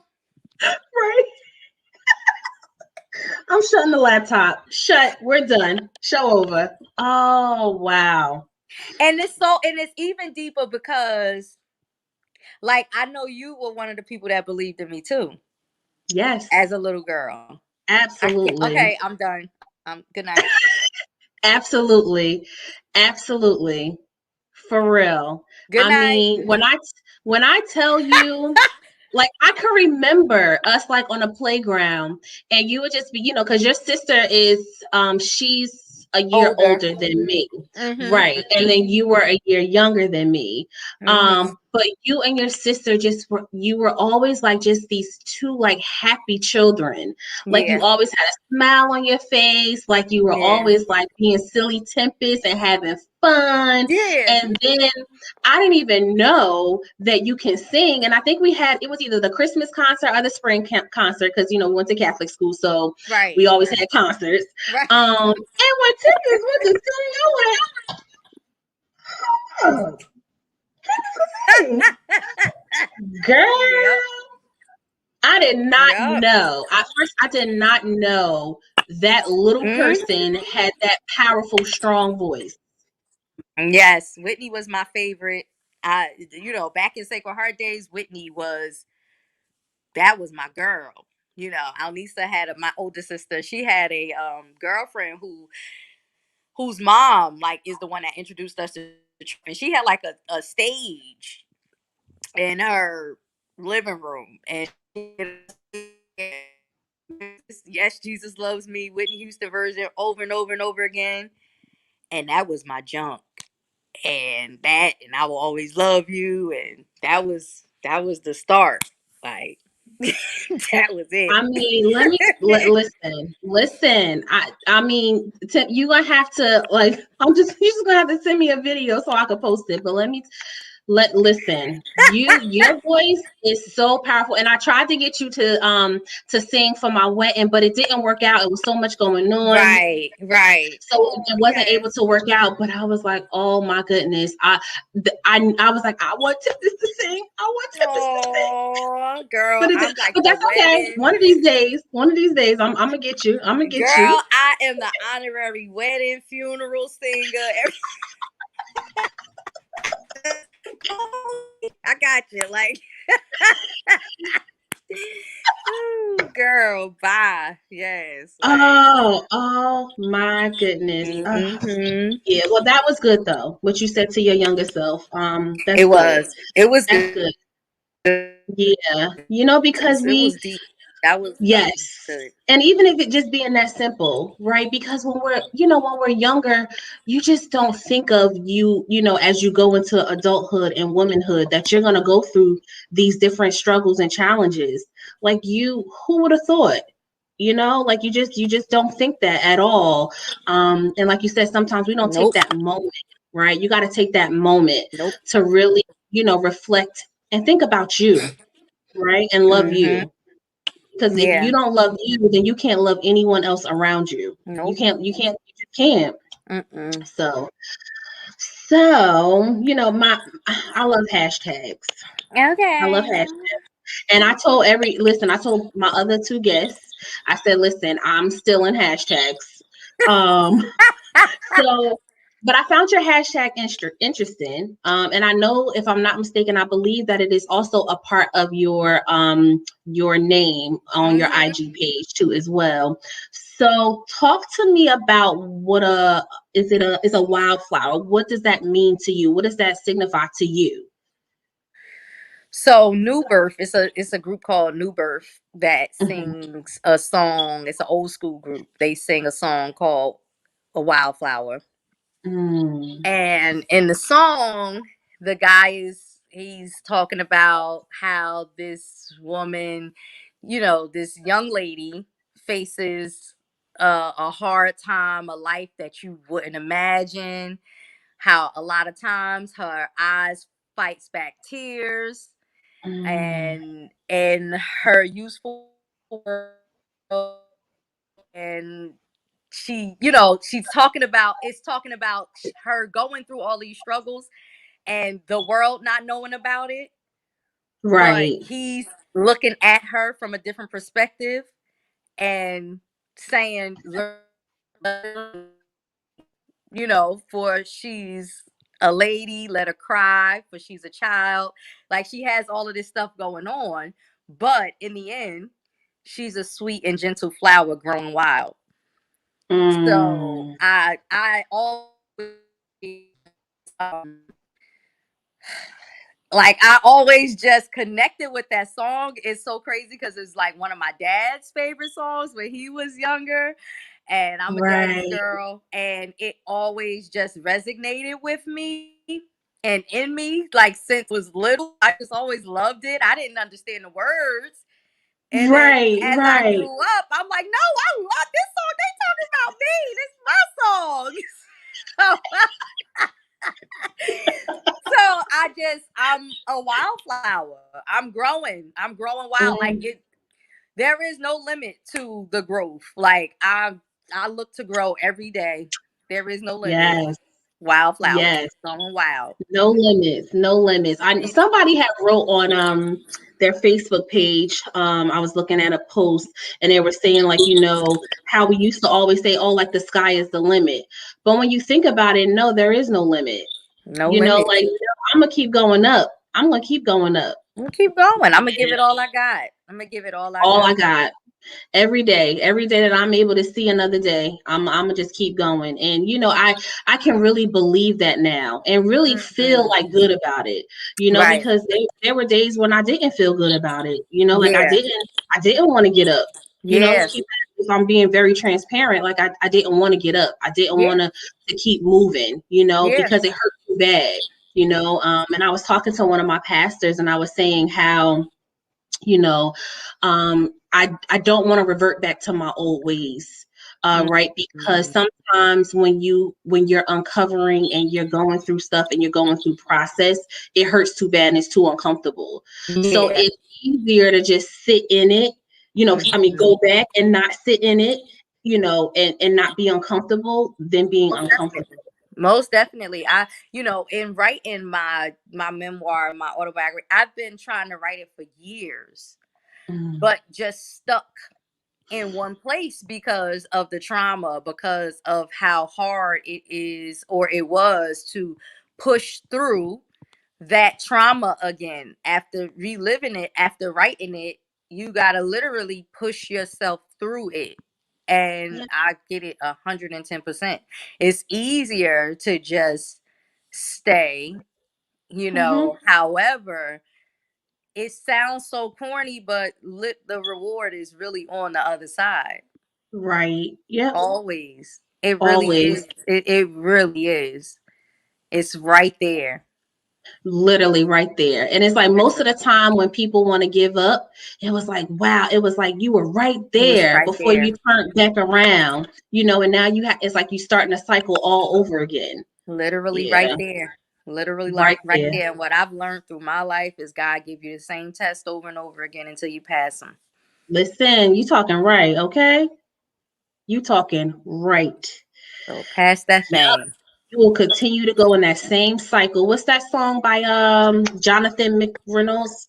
Right. I'm shutting the laptop. Shut. We're done. Show over. Oh, wow. And it's even deeper because, like, I know you were one of the people that believed in me too. Yes. As a little girl. Absolutely. Okay, I'm done. Good night. Absolutely. Absolutely. For real. Good I night. mean, when I tell you, like, I can remember us like on a playground, and you would just be, because your sister is she's a year Older. older than me. Mm-hmm. Right. And then you were a year younger than me. Mm-hmm. But you and your sister you were always like just these two like happy children. Like Yeah. you always had a smile on your face, like you were Yeah. always like being silly Tempest and having fun. Yeah. And then I didn't even know that you can sing. And I think it was either the Christmas concert or the spring concert, because we went to Catholic school, so Right. we always had concerts. Right. And when Tempest went to sing, I went, oh, girl. Yep. I did not Yep. know. At first, I did not know that little Mm-hmm. person had that powerful, strong voice. Yes, Whitney was my favorite. Back in Sacred Heart days, Whitney was my girl. Alisa had my older sister. She had a girlfriend whose mom like is the one that introduced us to trap, and she had like a stage in her living room, and yes, Jesus loves me, Whitney Houston version over and over and over again, and that was my junk. And I will always love you, and that was the start. Like that was it. I mean, listen. I mean, you gonna have to like. You just gonna have to send me a video so I can post it. But listen. Your voice is so powerful, and I tried to get you to sing for my wedding, but it didn't work out. It was so much going on. Right. So it wasn't able to work out, but I was like, oh my goodness. I was like, I want Tempest to sing. I want Tempest to sing. Oh, girl, But I'm like but the that's okay. wedding. One of these days, I'm gonna get you. I'm gonna get you. Girl, I am the honorary wedding funeral singer. I got you. Like, ooh, girl, bye. Yes. Like, Oh my goodness. mm-hmm. Yeah, well, that was good though. What you said to your younger self. That's It good. was. It was That's good. good. Yeah, because It was deep. That was yes. good. And even if it just being that simple, right? Because when we're younger, you just don't think of as you go into adulthood and womanhood, that you're going to go through these different struggles and challenges. Like who would have thought? Like you just don't think that at all. And like you said, sometimes we don't take Nope. that moment, right? You got to take that moment Nope. to really, reflect and think about you, right? And love Mm-hmm. you. Because if Yeah. you don't love you, then you can't love anyone else around you. You Nope. can't, you can't, you just can't. Mm-mm. So, I love hashtags. I love Okay. hashtags. And I told my other two guests, I said, listen, I'm still in hashtags. Um, so But I found your hashtag interesting. And I know, if I'm not mistaken, I believe that it is also a part of your name on your Mm-hmm. IG page too as well. So talk to me about what is a wildflower. What does that mean to you? What does that signify to you? So New Birth, it's a group called New Birth that Mhm. sings a song. It's an old school group. They sing a song called "A Wildflower," Mm. and in the song, the guy he's talking about how this woman, this young lady faces a hard time, a life that you wouldn't imagine. How a lot of times her eyes fights back tears, Mm. and her useful world, and she's talking about, it's talking about her going through all these struggles and the world not knowing about it, but Right. he's looking at her from a different perspective and saying, for she's a lady, let her cry, for she's a child. Like, she has all of this stuff going on, but in the end, she's a sweet and gentle flower growing wild. So Mm. I always, um like, I always just connected with that song. It's so crazy because it's like one of my dad's favorite songs when he was younger, and I'm a daddy's Right. girl, and it always just resonated with me and in me, like, since I was little. I just always loved it. I didn't understand the words, and then Right. as I Right. grew up, I'm like, no, I love this song. They talking about me. This is my song. So I'm a wildflower. I'm growing. I'm growing wild. Like, Mm. there is no limit to the growth. Like, I look to grow every day. There is no limit. Yes. Wildflower, Yes. growing wild. No limits, no limits. I Somebody had wrote on their Facebook page. I was looking at a post, and they were saying, like, how we used to always say, oh, like the sky is the limit. But when you think about it, no, there is no limit. No limit. Like, I'm gonna keep going up. I'm gonna keep going up. I'm gonna keep going. I'm gonna give it all I got. I'm gonna give it all I All I got. got. Every day that I'm able to see another day, I'm gonna just keep going. And I can really believe that now and really feel Mhm. like good about it, Right. because there were days when I didn't feel good about it, like I Yeah. didn't want to get up. Yeah. If I'm being very transparent, like I didn't want to get up. I didn't Yeah. want to keep moving, Yeah. because it hurt too bad, and I was talking to one of my pastors, and I was saying how, you know I don't want to revert back to my old ways, right, because Mhm. sometimes when you're uncovering and you're going through stuff and you're going through process, it hurts too bad and it's too uncomfortable. So Yeah. it's easier to just sit in it, I mean, Mhm. go back and not sit in it, and not be uncomfortable than being Most uncomfortable. definitely. Most definitely. In writing my memoir, my autobiography, I've been trying to write it for years, Mm. but just stuck in one place because of the trauma, because of how hard it is, or it was, to push through that trauma again after reliving it, after writing it. You gotta literally push yourself through it, and Yeah. I get it 110%. It's easier to just stay, Hmm. however, it sounds so corny, but the reward is really on the other side. Right. Yep. Always. It really Always. is. It really is. It's right there. Literally right there. And it's like most of the Literally. time when people want to give up, it was like, wow, it was like you were right It was there right before there. you turned back around, and now it's like you starting a cycle all over again. Literally right Yeah, there. Literally right right there. there. And what I've learned through my life is God give you the same test over and over again until you pass them. Listen, you talking right, okay? You talking right. So pass that Yep. thing. You will continue to go in that same cycle. What's that song by Jonathan McReynolds,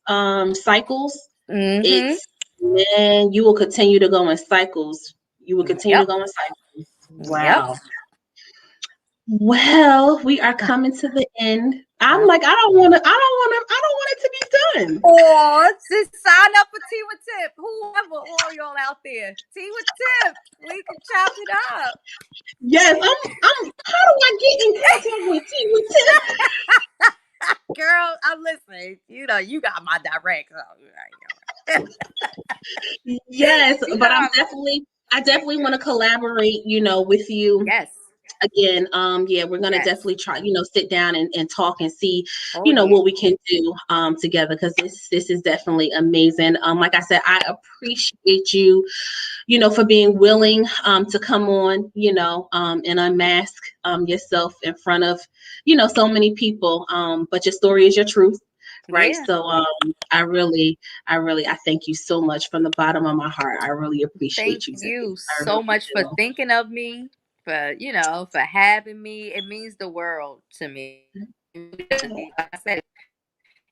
Cycles? Mm-hmm. It's Man, you will continue to go in cycles. You will continue to Yep. go in cycles. Yep. Wow. Well, we are coming to the end. I'm like, I don't want it to be done. Or just sign up for Tea with Tip. Whoever, all y'all out there, Tea with Tip. We can chop it up. Yes, I'm. How do I get in contact with you? Girl, I'm listening. You know, you got my direct. Yes, You but know, I definitely want to collaborate, with you. yes. Again, yeah, we're gonna Yes. definitely try, sit down and talk and see, Oh, yeah. what we can do together, because this is definitely amazing. Like I said, I appreciate you, for being willing to come on, and unmask yourself in front of, so many people. But your story is your truth. Right. Yeah. So I thank you so much from the bottom of my heart. I really appreciate Thank you, Tiffany. you I so really much for do. thinking of me, for having me. It means the world to me. Like I said,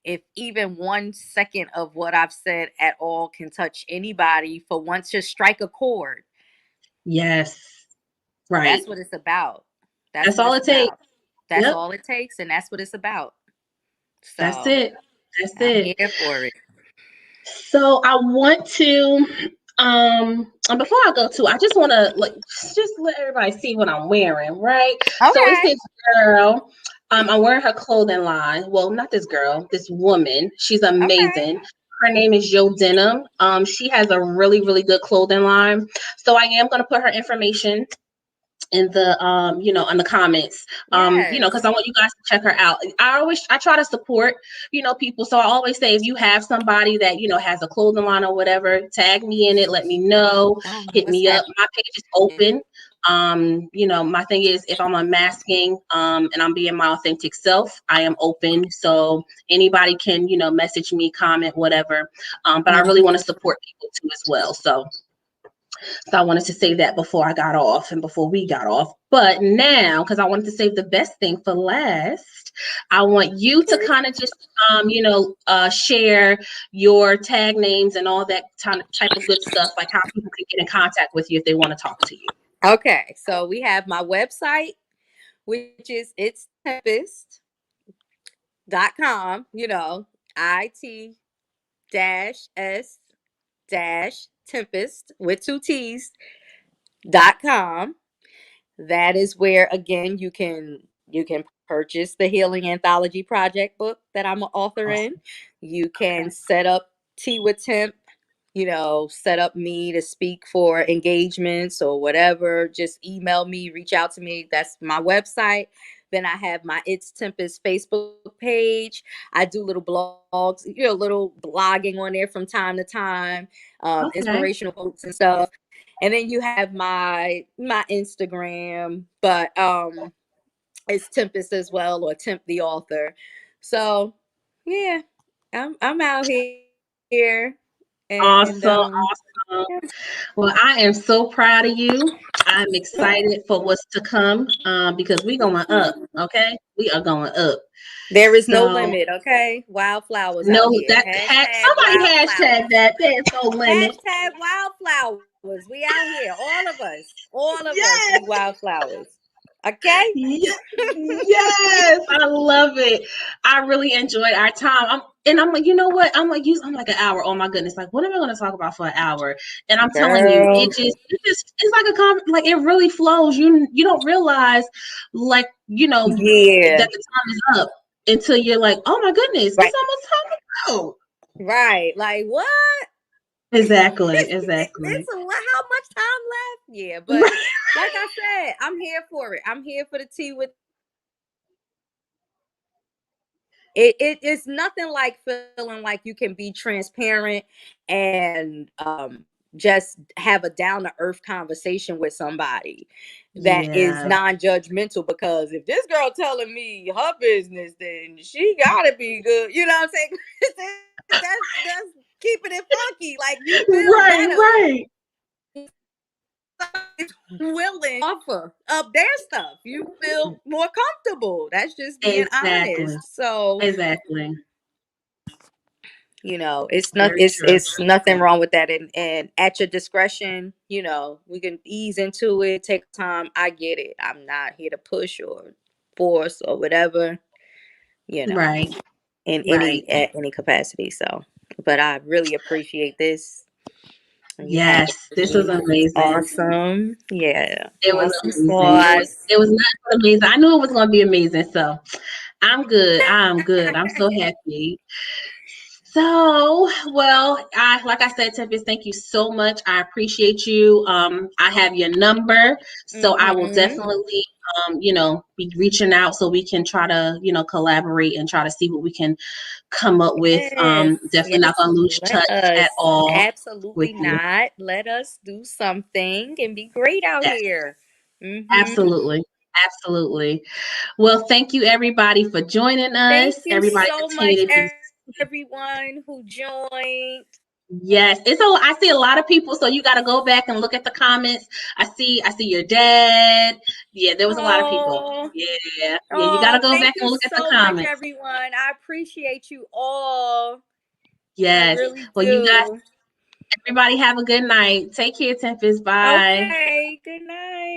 if even 1 second of what I've said at all can touch anybody for once, just strike a chord. Yes. Right. That's what it's about. That's That's what all it's it takes. about. That's Yep. all it takes, and that's what it's about. That's So it. That's I'm it. here for it. So I want to and before I go to, I just want to just let everybody see what I'm wearing, right? So it's Okay. this girl. I'm wearing her clothing line. Well, not this girl, this woman. She's Okay. amazing. Her name is Youre. She has a really, really good clothing line. So I am gonna put her information in the in the comments, Yes. because I want you guys to check her out. I try to support, people. So I always say, if you have somebody that has a clothing line or whatever, tag me in it, let me know, hit What's me up. happening? My page is open. My thing is, if I'm unmasking and I'm being my authentic self, I am open. So anybody can, message me, comment, whatever. But I really want to support people too as well. So I wanted to say that before I got off and before we got off. But now, because I wanted to save the best thing for last, I want you to kind of just, share your tag names and all that type of good stuff, like how people can get in contact with you if they want to talk to you. Okay. So we have my website, which is it's tempest.com, IT dash S dash Tempest with 2 T's.com. That is where again you can purchase the Healing Anthology Project book that I'm an author in. Awesome. You can Okay. set up Tea with Temp, set up me to speak for engagements or whatever. Just email me, reach out to me. That's my website. Then I have my It's Tempest Facebook page. I do little blogs, little blogging on there from time to time, Okay. inspirational quotes and stuff. And then you have my Instagram, but it's Tempest as well, or Temp the author. So yeah, I'm out here, and Awesome. Awesome. Well, I am so proud of you. I'm excited for what's to come, because we're going up. Okay. We are going up. there is no So limit. Okay, wildflowers out no, here. Hashtag somebody hashtag wildflowers. that. There's no limit. Hashtag wildflowers. We out here. All of us. Yes, We wildflowers. Okay. yes, I love it. I really enjoyed our time. I'm like, you know what? I'm like an hour. Oh my goodness! Like, what am I going to talk about for an hour? And I'm telling you, Girl. it's like like it really flows. You don't realize, like, Yeah. that the time is up until you're like, oh my goodness, it's Right. almost time to go. Right. Like what? Exactly, exactly. It's how much time left? Yeah, but Right. like I said, I'm here for it. I'm here for the tea with it's nothing like feeling like you can be transparent and just have a down to earth conversation with somebody that is Yeah. non-judgmental, because if this girl telling me her business, then she gotta be good. You know what I'm saying? that's keeping it funky. Like you feel Right. better Right. willing offer of their stuff. You feel more comfortable. That's just being Exactly. honest. So Exactly. It's not Very true. it's nothing wrong with that, and at your discretion, we can ease into it, take time. I get it. I'm not here to push or force or whatever, you know, Right. in Right. at any capacity. So, but I really appreciate this. And you have Yes, this was amazing. awesome. Yeah, It was awesome amazing. sauce. It was not so amazing. I knew it was going to be amazing. So I'm good. I'm good. I'm so happy. So, well, like I said, Tempest, thank you so much. I appreciate you. I have your number, so I will Mm-hmm. definitely, be reaching out so we can try to, collaborate and try to see what we can come up with. Yes, Definitely not yes. gonna lose Let touch at us. all with Absolutely you. not. Let us do something and be great out Yes, here. Mm-hmm. absolutely. Absolutely. Well, thank you everybody for joining Thank us. you Everybody so much, continue to be. everyone who joined. Yes, I see a lot of people, so you got to go back and look at the comments. I see your dad. Yeah, there was a lot of people. Oh, Yeah, you got to oh, go thank back and you look at the so much, comments. everyone. I appreciate you all. I Yes. really Well, you guys, do. everybody have a good night. Take care, Tempest. Bye. Okay, good night.